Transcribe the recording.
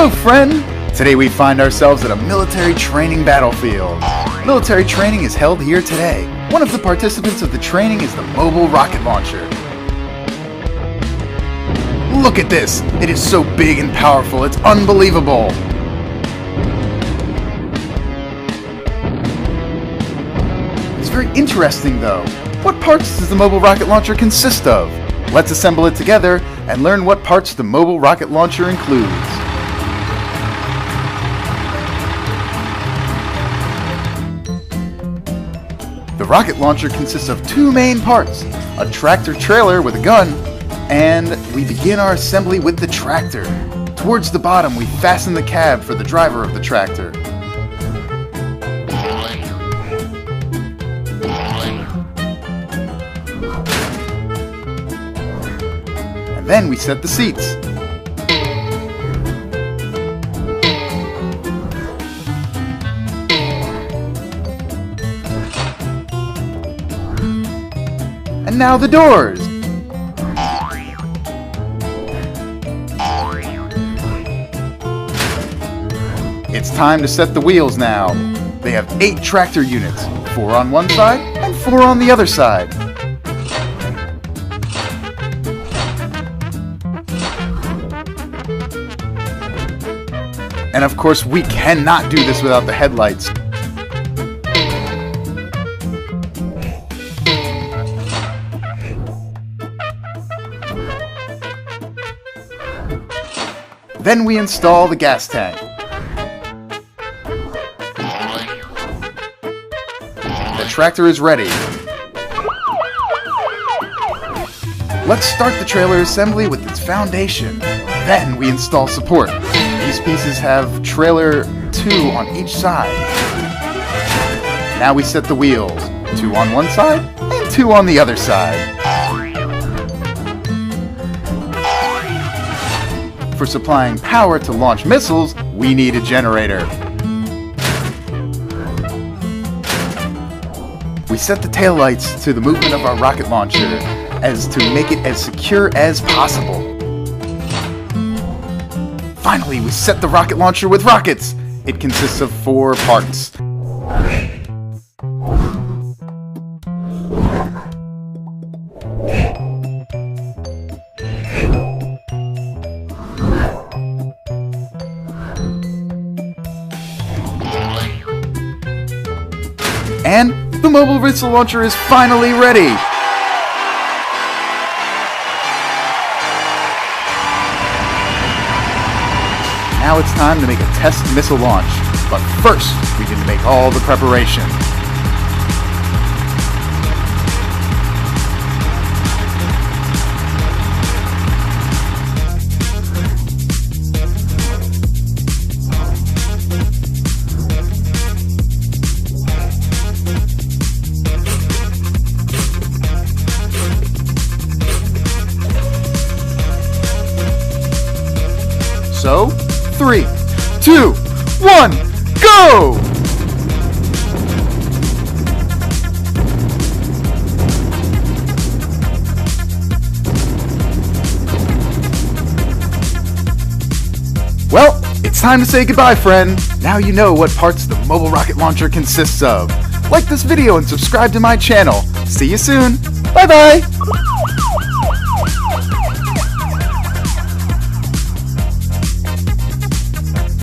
Hello, friend! Today we find ourselves at a military training battlefield. Military training is held here today. One of the participants of the training is the mobile rocket launcher. Look at this! It is so big and powerful, it's unbelievable! It's very interesting though. What parts does the mobile rocket launcher consist of? Let's assemble it together and learn what parts the mobile rocket launcher includes. The rocket launcher consists of two main parts, a tractor trailer with a gun, and we begin our assembly with the tractor. Towards the bottom, we fasten the cab for the driver of the tractor. And then we set the seats. And now the doors! It's time to set the wheels now. They have 8 tractor units, 4 on one side and 4 on the other side. And of course, we cannot do this without the headlights. Then we install the gas tank. The tractor is ready. Let's start the trailer assembly with its foundation. Then we install support. These pieces have trailer 2 on each side. Now we set the wheels, 2 on one side and 2 on the other side. For supplying power to launch missiles, we need a generator. We set the taillights to the movement of our rocket launcher as to make it as secure as possible. Finally, we set the rocket launcher with rockets. It consists of 4 parts. And the mobile missile launcher is finally ready! Now it's time to make a test missile launch. But first, we need to make all the preparation. So, 3, 2, 1, go! Well, it's time to say goodbye, friend. Now you know what parts the mobile rocket launcher consists of. Like this video and subscribe to my channel. See you soon. Bye-bye!